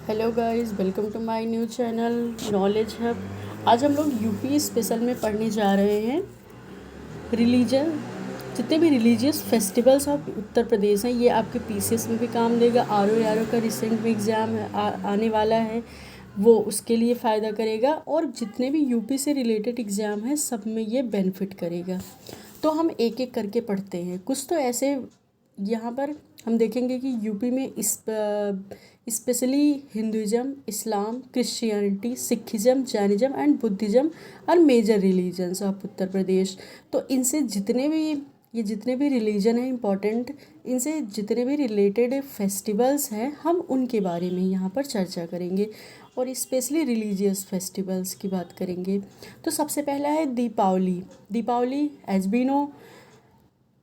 Hello guys, welcome to my new channel knowledge hub. आज हम लोग यूपी स्पेशल में पढ़ने जा रहे हैं रिलीजन। जितने भी रिलीजियस फेस्टिवल्स ऑफ उत्तर प्रदेश हैं ये आपके पीसीएस में भी काम देगा। आर का रिसेंट में एग्ज़ाम आने वाला है, वो उसके लिए फ़ायदा करेगा। और जितने भी यूपी से रिलेटेड एग्ज़ाम हैं सब में ये बेनिफिट करेगा। तो हम एक एक करके पढ़ते हैं। कुछ तो ऐसे यहाँ पर हम देखेंगे कि यूपी में specially Hinduism, Islam, Christianity, Sikhism, Jainism and Buddhism are major religions of Uttar Pradesh. तो इनसे जितने भी रिलीजन हैं इम्पॉर्टेंट, इनसे जितने भी रिलेटेड फेस्टिवल्स हैं हम उनके बारे में यहाँ पर चर्चा करेंगे और स्पेशली रिलीजियस फेस्टिवल्स की बात करेंगे। तो सबसे पहला है Deepavali. Deepavali as we know,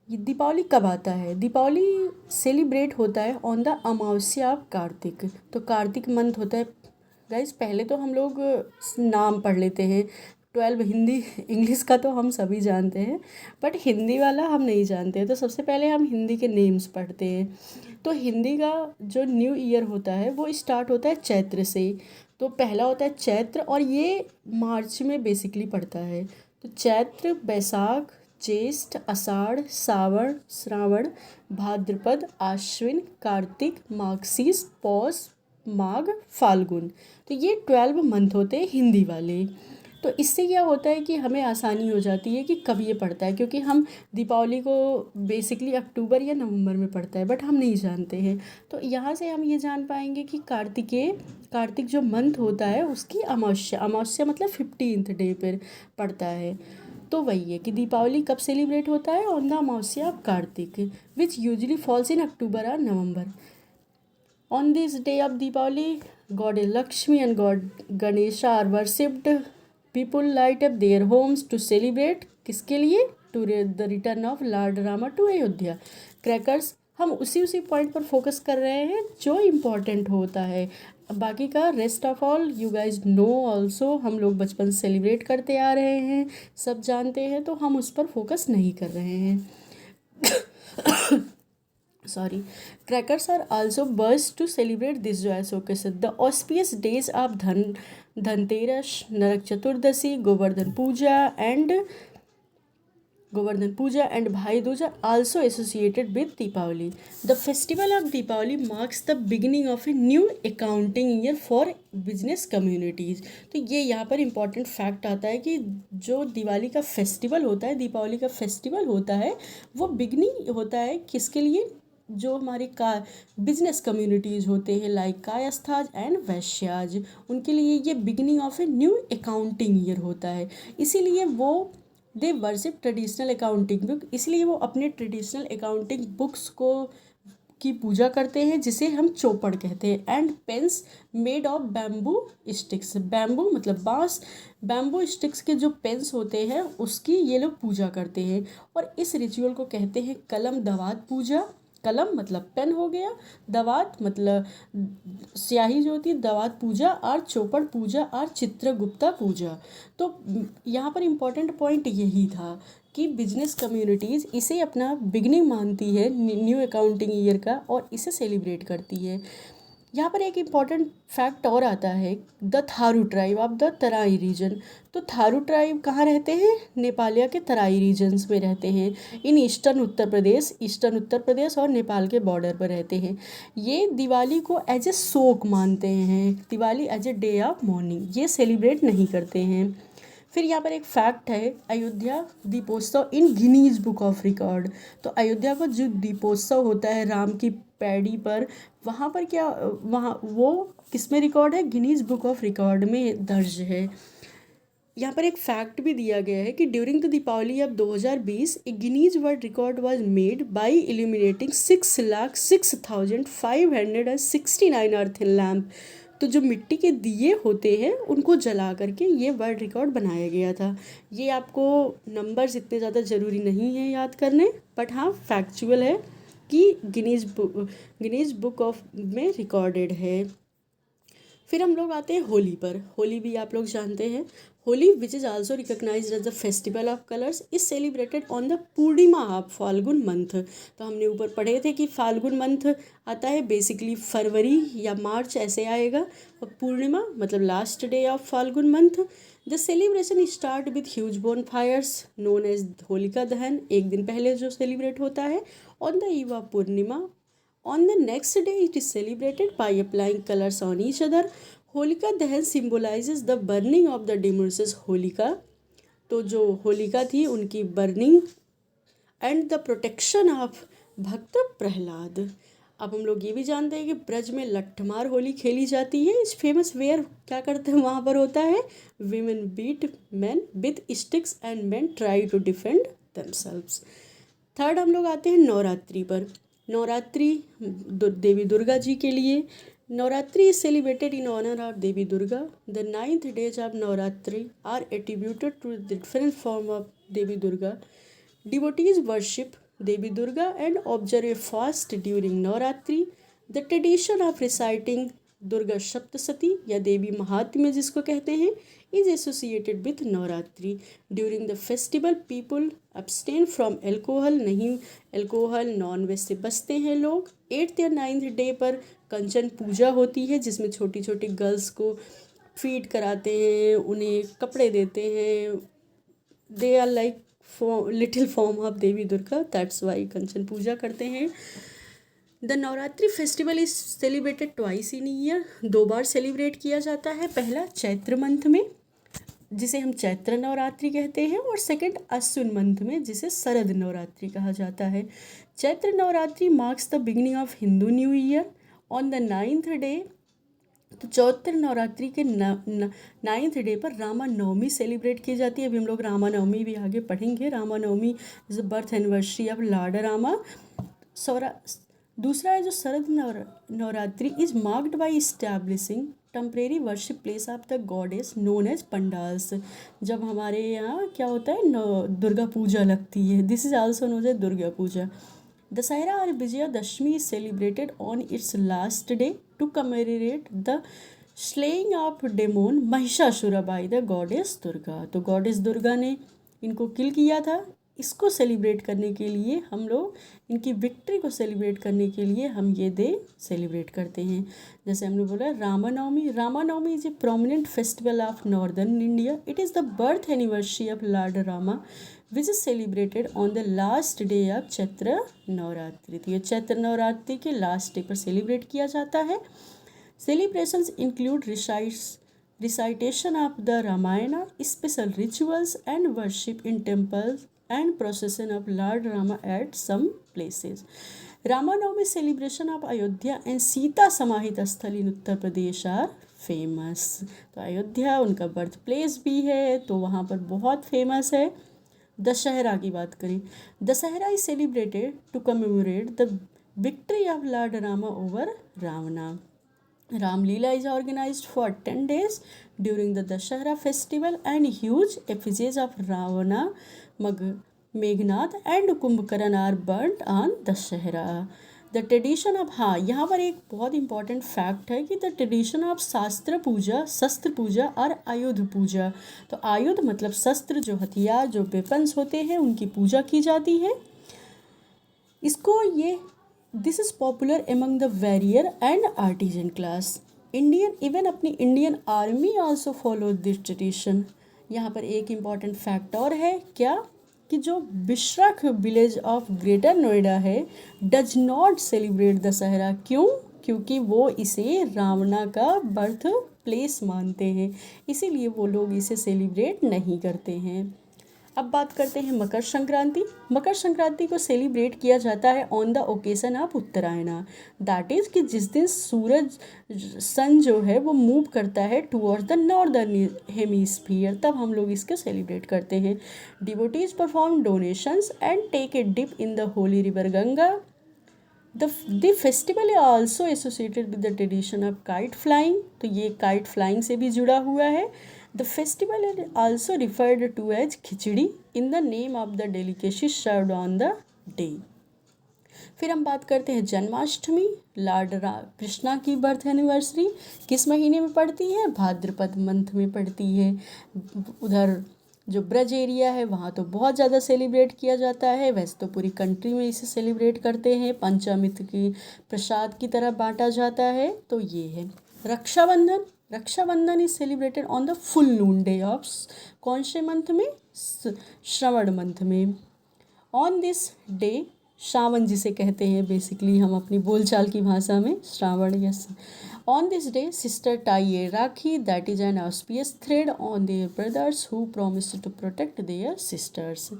ये दीपावली कब आता है? दीपावली सेलिब्रेट होता है on the Amavasya of Kartik. तो कार्तिक मंथ होता है। गाइस पहले तो हम लोग नाम पढ़ लेते हैं। 12 हिंदी इंग्लिश का तो हम सभी जानते हैं, बट हिंदी वाला हम नहीं जानते हैं। तो सबसे पहले हम हिंदी के नेम्स पढ़ते हैं। तो हिंदी का जो न्यू ईयर होता है वो स्टार्ट होता है चैत्र से। तो पहला होता है चैत्र और ये मार्च में बेसिकली पड़ता है। तो चैत्र, बैसाख, ज्येष्ठ, आषाढ़, सावन, श्रावण, भाद्रपद, आश्विन, कार्तिक, माघशीस, पौष, माघ, फाल्गुन। तो ये 12 मंथ होते हैं हिंदी वाले। तो इससे क्या होता है कि हमें आसानी हो जाती है कि कब ये पड़ता है, क्योंकि हम दीपावली को बेसिकली अक्टूबर या नवंबर में पड़ता है, बट हम नहीं जानते हैं। तो यहाँ से हम ये जान पाएंगे कि कार्तिक जो मंथ होता है उसकी अमावस्या मतलब 15th डे पर पड़ता है। तो वही है कि दीपावली कब सेलिब्रेट होता है? On the Amavasya of Kartik, which usually falls in October और November. On this day of Deepawali, god Lakshmi and god Ganesha are worshipped. People light up their homes to celebrate, किसके लिए? To the return of lord Rama to Ayodhya. Crackers, हम उसी point पर focus कर रहे हैं जो इम्पोर्टेंट होता है। बाकी का rest of all you guys know also, हम लोग बचपन से सेलिब्रेट करते आ रहे हैं, सब जानते हैं, तो हम उस पर फोकस नहीं कर रहे हैं। sorry. Crackers are also burst to celebrate this joyous occasion. The auspicious days of Dhanteras, Narak Chaturdashi, Govardhan Puja and Bhai Dooj are also associated with Deepavali. The festival of Deepavali marks the beginning of a new accounting year for business communities. तो ये यहाँ पर important fact आता है कि जो दिवाली का festival होता है, दीपावली का फेस्टिवल होता है, वो बिगनिंग होता है किसके लिए? जो हमारे का बिजनेस कम्युनिटीज़ होते हैं लाइक कायस्थाज एंड वैश्याज, उनके लिए ये beginning of a new accounting year होता है। इसीलिए वो they worship traditional accounting book, इसलिए वो अपने ट्रेडिशनल अकाउंटिंग बुक्स को की पूजा करते हैं, जिसे हम चौपड़ कहते हैं। And pains made of bamboo sticks, bamboo मतलब बांस, बैम्बू स्टिक्स के जो पेन्स होते हैं उसकी ये लोग पूजा करते हैं। और इस रिचुअल को कहते हैं कलम दवात पूजा। कलम मतलब पेन हो गया, दवात मतलब स्याही जो होती है, दवात पूजा, और चौपड़ पूजा और चित्रगुप्ता पूजा। तो यहाँ पर इम्पॉर्टेंट पॉइंट यही था कि बिजनेस कम्युनिटीज़ इसे अपना बिगनिंग मानती है न्यू अकाउंटिंग ईयर का और इसे सेलिब्रेट करती है। यहाँ पर एक इम्पॉर्टेंट फैक्ट और आता है, the Tharu tribe of the Terai region. तो थारू ट्राइब कहाँ रहते हैं? नेपालिया के तराई रीजन्स में रहते हैं, इन ईस्टर्न उत्तर प्रदेश और नेपाल के बॉर्डर पर रहते हैं। ये दिवाली को एज ए शोक मानते हैं, Diwali as a day of mourning, ये सेलिब्रेट नहीं करते हैं। फिर यहाँ पर एक फैक्ट है, Ayodhya Deepotsav in Guinness book of record. तो अयोध्या का जो दीपोत्सव होता है राम की पैड़ी पर, वहाँ पर क्या, वहाँ वो किस में रिकॉर्ड है? गिनीज बुक ऑफ रिकॉर्ड में दर्ज है। यहाँ पर एक फैक्ट भी दिया गया है कि during the Deepavali of 2020 a Guinness world record was made by illuminating 6,06,569 earthen lamp. तो जो मिट्टी के दिए होते हैं उनको जला करके ये वर्ल्ड रिकॉर्ड बनाया गया था। ये आपको नंबर्स इतने ज़्यादा ज़रूरी नहीं है याद करने, बट हाँ फैक्चुअल है कि गिनीज बुक ऑफ में रिकॉर्डेड है। फिर हम लोग आते हैं होली पर। होली भी आप लोग जानते हैं। Holi, which is also recognized as the festival of colors, is celebrated on the Purnima of Phalgun month. तो हमने ऊपर पढ़े थे कि फाल्गुन मंथ आता है बेसिकली फरवरी या मार्च ऐसे आएगा, और पूर्णिमा मतलब last day of Phalgun month. The celebration start with huge bonfires known as Holika Dahan, एक दिन पहले जो सेलिब्रेट होता है on the eve of Purnima. On the next day it is celebrated by applying colours on each other. Holika Dahan symbolizes the burning of the demoness Holika. तो जो होलिका थी उनकी burning and the protection of bhakt Prahlad. अब हम लोग ये भी जानते हैं कि ब्रज में लट्ठमार होली खेली जाती है। इस फेमस वेयर क्या करते हैं वहाँ पर होता है, women beat man with sticks and man try to defend themselves. Third हम लोग आते हैं नवरात्रि पर। नवरात्रि देवी दुर्गा जी के लिए। Navratri is celebrated in honor of Devi Durga. The 9th days of Navratri are attributed to the different form of Devi Durga. Devotees worship Devi Durga and observe a fast during Navratri. The tradition of reciting Durga Saptasati या देवी महात्म्य जिसको कहते हैं is associated with Navratri. During the festival people abstain from alcohol, नहीं alcohol non veg से बचते हैं लोग। 8th या 9th डे पर कंचन पूजा होती है जिसमें छोटी छोटी गर्ल्स को फीड कराते हैं, उन्हें कपड़े देते हैं। They are like little form of Devi Durga, that's why Kanchan Puja करते हैं। The Navratri festival is celebrated twice in year, 2 बार सेलिब्रेट किया जाता है। पहला चैत्र मंथ में जिसे हम चैत्र नवरात्रि कहते हैं, और सेकंड अश्विन मंथ में जिसे शरद नवरात्रि कहा जाता है। Chaitra Navratri marks the beginning of Hindu new year on the 9th day. तो चैत्र नवरात्रि के 9th डे पर रामा नवमी सेलिब्रेट की जाती है। अभी हम लोग रामा नवमी भी आगे पढ़ेंगे। Rama Navami is birth anniversary of lord Rama. दूसरा है जो Sharad Navratri is marked by establishing temporary worship place of the goddess known as pandals. जब हमारे यहाँ क्या होता है दुर्गा पूजा लगती है, this is also known as Durga Puja. Dussehra और Vijayadashami is celebrated on its last day to commemorate the slaying of demon Mahishasur by the goddess Durga. तो गॉडेस दुर्गा ने इनको किल किया था। इसको सेलिब्रेट करने के लिए हम लोग इनकी विक्ट्री को सेलिब्रेट करने के लिए हम ये डे सेलिब्रेट करते हैं। जैसे हमने बोला Ramanavami. Ramanavami is a prominent festival of northern India. It is the birth anniversary of lord Rama which is celebrated on the last day of Chaitra Navratri. तो ये चैत्र नवरात्रि के लास्ट डे पर सेलिब्रेट किया जाता है। Celebrations include recitation of the Ramayana, special rituals and worship in temples and procession of Lord Rama at some places. Ramanavami celebration of Ayodhya and Sita Samahit स्थल in Uttar Pradesh are famous. तो अयोध्या उनका birth place भी है, तो वहाँ पर बहुत famous है। दशहरा की बात करें, Dussehra is celebrated to commemorate the victory of lord Rama over Ravana. Ramlila is organized for 10 days during the Dashahara festival and huge effigies of Ravana, Meghnad and Kumbhakaran are burnt on Dashahara. The tradition of हाँ यहाँ पर एक बहुत important fact है कि the tradition of शस्त्र पूजा और आयुध पूजा। तो आयुध मतलब शस्त्र, जो हथियार जो वेपन्स होते हैं उनकी पूजा की जाती है। इसको ये this is popular among the warrior and artisan class. Even अपनी Indian army also follow this tradition. यहाँ पर एक इम्पॉर्टेंट फैक्ट और है क्या, कि जो बिश्रख विलेज ऑफ ग्रेटर नोएडा है डज नॉट सेलिब्रेट दशहरा। क्यों? क्योंकि वो इसे रावणा का बर्थ प्लेस मानते हैं, इसीलिए वो लोग इसे सेलिब्रेट नहीं करते हैं। अब बात करते हैं मकर संक्रांति। मकर संक्रांति को सेलिब्रेट किया जाता है on the occasion of Uttarayana, that is कि जिस दिन सन जो है वो मूव करता है टुवर्ड्स द नॉर्दर्न हेमिस्फीयर, तब हम लोग इसको सेलिब्रेट करते हैं। Devotees perform donations and take a dip in the holy river Ganga. The festival is also associated with the tradition of kite flying। तो ये काइट फ्लाइंग से भी जुड़ा हुआ है। The festival is also referred to as khichdi in the name of the delicacy served on the day। फिर हम बात करते हैं जन्माष्टमी, कृष्णा की बर्थ एनिवर्सरी किस महीने में पड़ती है? भाद्रपद मंथ में पड़ती है। उधर जो ब्रज एरिया है वहाँ तो बहुत ज़्यादा सेलिब्रेट किया जाता है, वैसे तो पूरी कंट्री में इसे सेलिब्रेट करते हैं, पंचामृत की प्रसाद की तरह बांटा जाता है। तो ये है Rakshabandhan. Rakshabandhan is celebrated on the full noon day of कौन से मंथ में? श्रवण मंथ में। ऑन दिस डे, श्रावण जिसे कहते हैं बेसिकली हम अपनी बोलचाल की भाषा में, Shravan, yes. On this day sister tie a rakhi that is an auspicious thread on their brothers who promise to protect their sisters.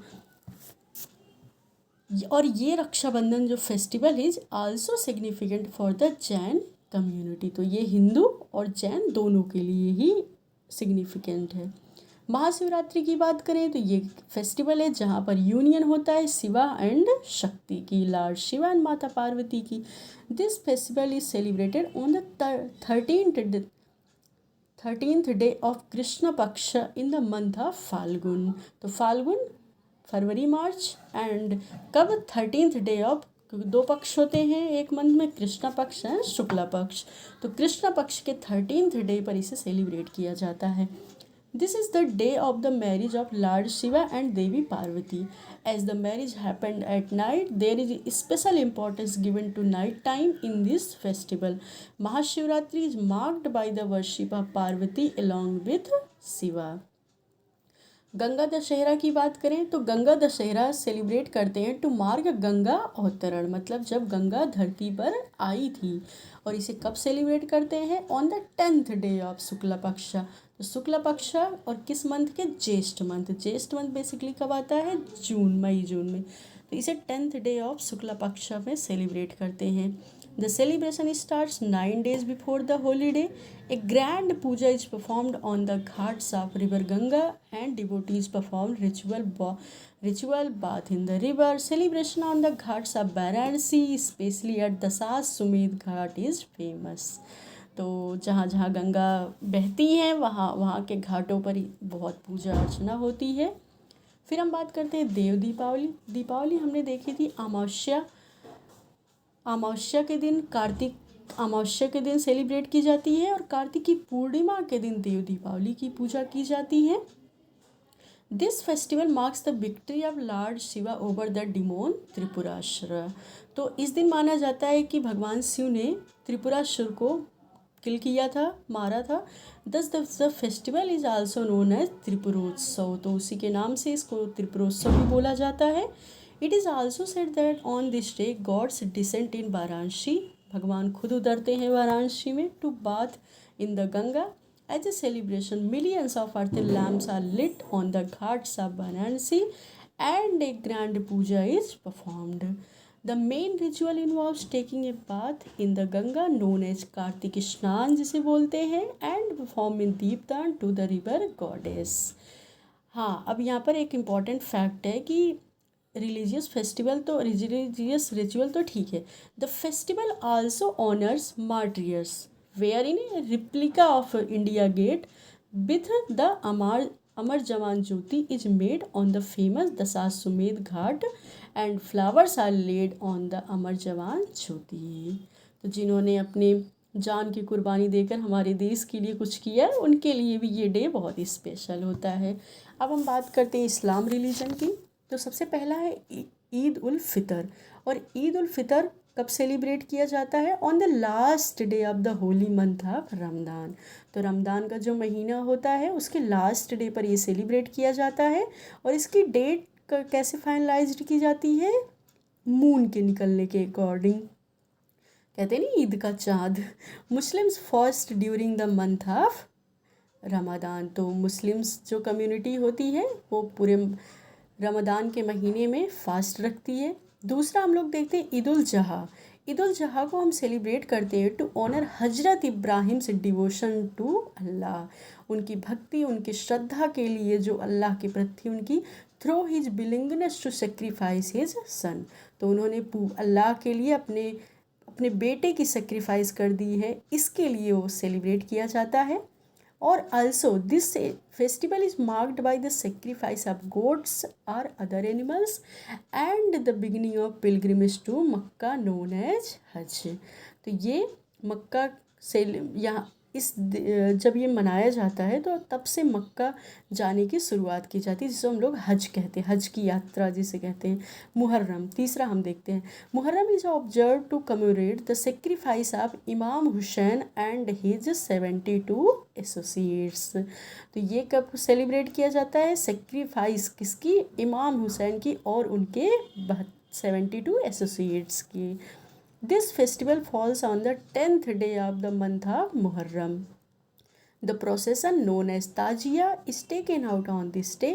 और ये रक्षाबंधन जो festival is also significant for the Jain community. तो ये हिंदू और जैन दोनों के लिए ही सिग्निफिकेंट है। महाशिवरात्रि की बात करें तो ये फेस्टिवल है जहाँ पर यूनियन होता है शिवा एंड शक्ति की, लॉर्ड शिवा एंड माता पार्वती की। This festival is celebrated on the 13th day of Krishna Paksha in the month of Phalgun. तो फाल्गुन, फरवरी, मार्च, एंड कब? 13th डे ऑफ, दो पक्ष होते हैं एक मंथ में, कृष्णा पक्ष है शुक्ला पक्ष। तो कृष्णा पक्ष के 13th डे पर इसे सेलिब्रेट किया जाता है। This is the day of the marriage of Lord Shiva and Devi Parvati. As the marriage happened at night, there is special importance given to night time in this festival. Mahashivratri is marked by the worship of Parvati along with Shiva. Ganga Dussehra की बात करें तो Ganga Dussehra celebrate करते हैं to mark Ganga अवतरण, मतलब जब गंगा धरती पर आई थी। और इसे कब सेलिब्रेट करते हैं? On the 10th day of Shukla पक्ष। तो शुक्ला पक्ष और किस मंथ के? ज्येष्ठ मंथ। ज्येष्ठ मंथ बेसिकली कब आता है? जून, मई जून में। तो इसे 10th डे ऑफ शुक्ला पक्ष में सेलिब्रेट करते हैं। The celebration starts 9 days before the holy day. A grand puja is performed on the ghats of river Ganga and devotees perform ritual bath in the river. Celebration on the ghats of Varanasi, especially at the Sasumedh Ghat, is famous. तो जहाँ जहाँ गंगा बहती हैं वहाँ के घाटों पर बहुत पूजा अर्चना होती है। फिर हम बात करते हैं देव दीपावली। दीपावली हमने देखी थी अमावस्या के दिन, कार्तिक अमावस्या के दिन सेलिब्रेट की जाती है, और कार्तिक की पूर्णिमा के दिन देव दीपावली की पूजा की जाती है। This festival marks the victory of Lord Shiva over the demon Tripurasur. तो इस दिन माना जाता है कि भगवान शिव ने त्रिपुरासुर को किल किया था, मारा था। Thus the festival is also known as Tripurotsav. तो उसी के नाम से इसको त्रिपुरोत्सव भी बोला जाता है। It is also said that on this day gods descend in Varanasi. भगवान खुद उतरते हैं वाराणसी में to bath in the Ganga. As a celebration millions of earthen lamps are lit on the ghats of Varanasi and a grand puja is performed. The main ritual involves taking a bath in the Ganga known as Kartik Snan जिसे बोलते हैं and performing दीपदान to the river goddess. हाँ, अब यहाँ पर एक important fact है कि रिलीजियस फेस्टिवल तो रिलीजियस रिचुअल तो ठीक है, the festival also honours martyrs wherein a replica of India gate with the Amar Jawan Jyoti is made on the famous Dashashwamedh Ghat and flowers are laid on the Amar Jawan Jyoti. तो जिन्होंने अपने जान की कुर्बानी देकर हमारे देश के लिए कुछ किया, उनके लिए भी ये डे बहुत ही स्पेशल होता है। अब हम बात करते हैं इस्लाम रिलीजन की। तो सबसे पहला है ईद उल फितर। और ईद उल फितर कब सेलिब्रेट किया जाता है? On the last day of the Holi month of Ramadan. तो रमदान का जो महीना होता है उसके लास्ट डे पर ये सेलिब्रेट किया जाता है। और इसकी डेट कैसे फाइनलाइज्ड की जाती है? मून के निकलने के अकॉर्डिंग। कहते हैं ना ईद का चाँद। Muslims fast during the month of Ramadan. तो मुस्लिम्स जो कम्युनिटी होती है वो पूरे रमदान के महीने में फास्ट रखती है। दूसरा हम लोग देखते हैं ईद उल जहा। ईद उल जहा को हम सेलिब्रेट करते हैं टू ऑनर हजरत इब्राहिम से डिवोशन टू अल्लाह। उनकी भक्ति, उनकी श्रद्धा के लिए जो अल्लाह के प्रति उनकी through his willingness to sacrifice his son. तो उन्होंने अल्लाह के लिए अपने बेटे की सेक्रीफाइस कर दी है, इसके लिए वो सेलिब्रेट किया जाता है। और also this festival is marked by the sacrifice of goats or other animals and the beginning of pilgrimage to Mecca known as हज। तो ये मक्का से यहाँ जब ये मनाया जाता है तो तब से मक्का जाने की शुरुआत की जाती है, जिसे हम लोग हज कहते हैं, हज की यात्रा जिसे कहते हैं। मुहर्रम तीसरा हम देखते हैं। Muharram is observe to commemorate the sacrifice of Imam Hussain and his 72 associates. तो ये कब सेलिब्रेट किया जाता है? सेक्रीफाइस किसकी? इमाम हुसैन की और उनके 72 एसोसिएट्स की। This festival falls on the 10th day of the month of Muharram. The procession known as Tajia is taken out on this day.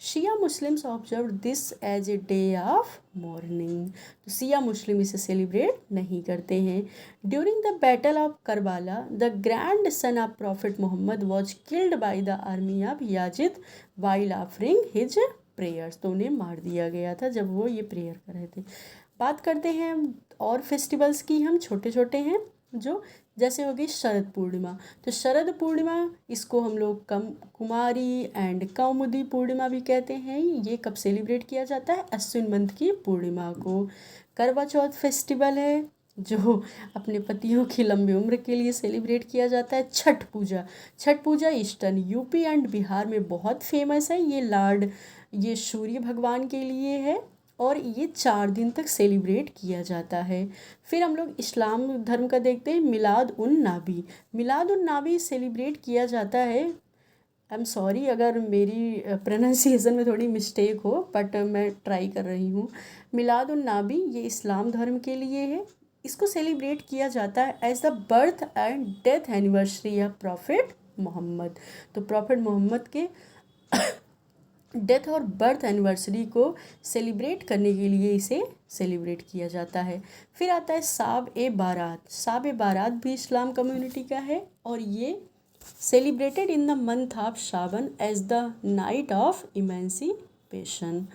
Shia Muslims observe this as a day of mourning. तो Shia Muslim इसे celebrate नहीं करते हैं। During the battle of Karbala, the grandson of Prophet Muhammad was killed by the army of Yazid while offering his prayers. तो उन्हें मार दिया गया था जब वो ये प्रेयर कर रहे थे। बात करते हैं और फेस्टिवल्स की, हम छोटे छोटे हैं जो, जैसे हो गई शरद पूर्णिमा। तो शरद पूर्णिमा इसको हम लोग कुमारी एंड कौमुदी पूर्णिमा भी कहते हैं। ये कब सेलिब्रेट किया जाता है? अश्विन मंथ की पूर्णिमा को। करवा चौथ फेस्टिवल है जो अपने पतियों की लंबी उम्र के लिए सेलिब्रेट किया जाता है। छठ पूजा, छठ पूजा ईस्टर्न यूपी एंड बिहार में बहुत फेमस है। ये सूर्य भगवान के लिए है और ये 4 दिन तक सेलिब्रेट किया जाता है। फिर हम लोग इस्लाम धर्म का देखते हैं। मिलाद उन नाबी, मिलाद उन नाबी सेलिब्रेट किया जाता है। आई एम सॉरी अगर मेरी प्रोनाउंसिएशन में थोड़ी मिस्टेक हो, बट मैं ट्राई कर रही हूँ। मिलाद उन नाबी ये इस्लाम धर्म के लिए है। इसको सेलिब्रेट किया जाता है as the birth and death anniversary of prophet Muhammad. तो प्रॉफिट मोहम्मद के डेथ और बर्थ एनिवर्सरी को सेलिब्रेट करने के लिए इसे सेलिब्रेट किया जाता है। फिर आता है साब ए बारात। साब ए बारात भी इस्लाम कम्युनिटी का है और ये celebrated in the month of Shaban as the night of emancipation.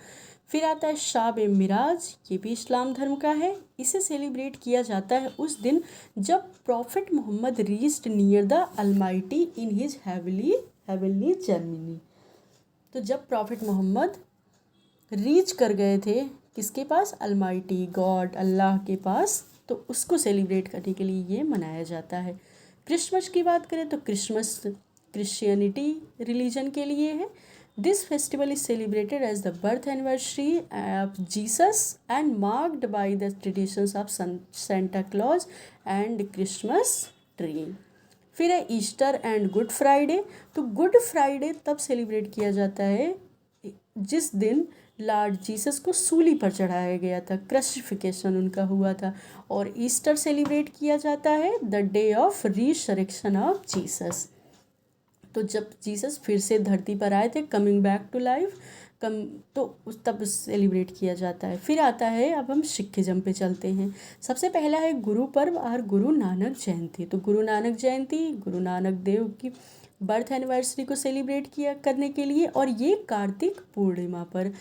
फिर आता है शाब ए मिराज, ये भी इस्लाम धर्म का है। इसे सेलिब्रेट किया जाता है उस दिन जब prophet Muhammad reached near the Almighty in his heavenly journey. तो जब प्रॉफिट मोहम्मद रीच कर गए थे किसके पास? अलमाइटी गॉड, अल्लाह के पास। तो उसको सेलिब्रेट करने के लिए ये मनाया जाता है। क्रिसमस की बात करें तो क्रिसमस क्रिश्चियनिटी रिलीजन के लिए है। This festival is celebrated as the birth anniversary of Jesus and marked by the traditions of Santa Claus and Christmas tree. फिर है ईस्टर एंड गुड फ्राइडे। तो गुड फ्राइडे तब सेलिब्रेट किया जाता है जिस दिन लॉर्ड जीसस को सूली पर चढ़ाया गया था, क्रसिफिकेशन उनका हुआ था। और ईस्टर सेलिब्रेट किया जाता है the day of resurrection of Jesus. तो जब जीसस फिर से धरती पर आए थे, कमिंग बैक टू लाइफ, तो तब सेलिब्रेट किया जाता है। फिर आता है, अब हम सिखिज्म पे चलते हैं। सबसे पहला है गुरु पर्व और गुरु नानक जयंती। तो गुरु नानक जयंती गुरु नानक देव की बर्थ एनिवर्सरी को सेलिब्रेट किया करने के लिए, और ये कार्तिक पूर्णिमा पर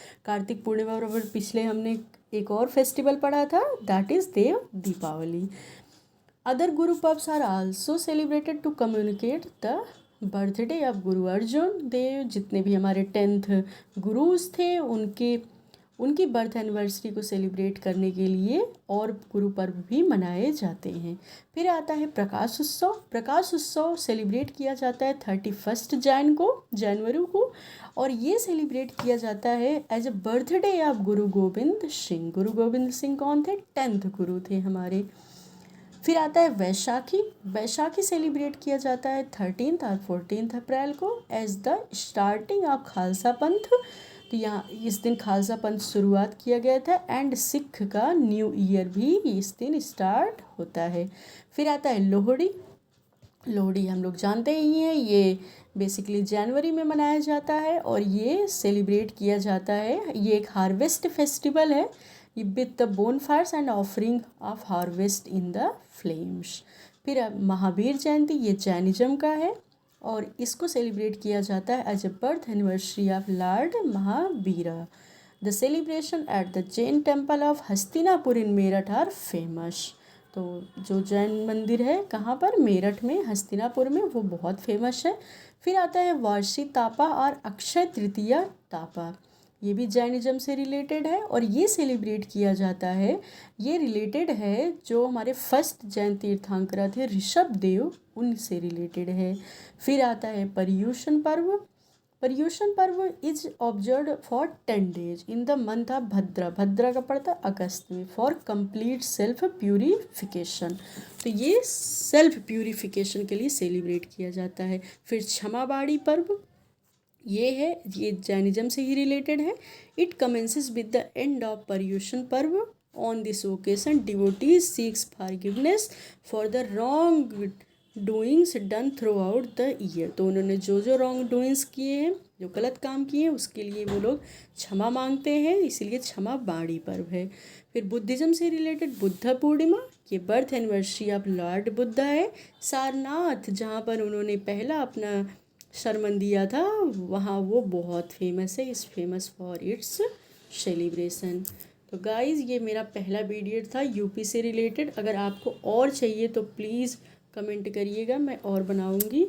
पिछले हमने एक और फेस्टिवल पढ़ा था, that is Dev Deepawali. Other Guru parvs are also celebrated to communicate the birthday of Guru Arjun देव। जितने भी हमारे 10th गुरुज थे उनकी बर्थ एनिवर्सरी को सेलिब्रेट करने के लिए और गुरु पर्व भी मनाए जाते हैं। फिर आता है प्रकाश उत्सव। प्रकाश उत्सव सेलिब्रेट किया जाता है 31 जनवरी को, और ये सेलिब्रेट किया जाता है एज ए बर्थडे ऑफ गुरु गोविंद सिंह। गुरु गोविंद सिंह कौन थे? 10th गुरु थे हमारे। फिर आता है वैशाखी। वैशाखी सेलिब्रेट किया जाता है 13 और 14 अप्रैल को as the starting of Khalsa Panth. तो यहाँ इस दिन खालसा पंथ शुरुआत किया गया था एंड सिख का न्यू ईयर भी इस दिन स्टार्ट होता है। फिर आता है लोहड़ी। लोहड़ी हम लोग जानते ही हैं, ये बेसिकली जनवरी में मनाया जाता है और ये सेलिब्रेट किया जाता है। ये एक हार्वेस्ट फेस्टिवल है with the bonfires and offering of harvest in the flames. फिर महावीर जयंती, ये जैनिज्म का है और इसको सेलिब्रेट किया जाता है as a birth anniversary of lord Mahavira. The celebration at the Jain temple of Hastinapur in Meerut are famous. तो जो जैन मंदिर है कहाँ पर, मेरठ में, हस्तिनापुर में, वो बहुत फेमस है। फिर आता है वार्षिक तापा और अक्षय तृतीया तापा, ये भी जैनिज़्म से रिलेटेड है और ये सेलिब्रेट किया जाता है, ये रिलेटेड है जो हमारे फर्स्ट जैन तीर्थंकर थे ऋषभ देव, उनसे रिलेटेड है। फिर आता है Paryushan Parv. Paryushan Parv is observe for 10 days in the month of Bhadra, Bhadra का पड़ता है अगस्त में, फॉर कंप्लीट सेल्फ प्यूरिफिकेशन। तो ये सेल्फ प्यूरिफिकेशन के लिए सेलिब्रेट किया जाता है। फिर क्षमाबाड़ी पर्व, ये जैनिज्म से ही रिलेटेड है। It commences with the end of Paryushan Parv. On this occasion devotees seeks forgiveness for the wrong doings done throughout the year. तो उन्होंने जो जो रॉन्ग डूइंग्स किए हैं, जो गलत काम किए हैं, उसके लिए वो लोग क्षमा मांगते हैं, इसीलिए क्षमा बाड़ी पर्व है। फिर बुद्धिज़्म से रिलेटेड बुद्ध पूर्णिमा, ये birth anniversary of Lord Buddha है। सारनाथ, जहाँ पर उन्होंने पहला अपना शर्मन दिया था, वहाँ वो बहुत फेमस है, is famous for its celebration. तो गाइज़ ये मेरा पहला वीडियो था यूपी से रिलेटेड। अगर आपको और चाहिए तो प्लीज़ कमेंट करिएगा, मैं और बनाऊँगी।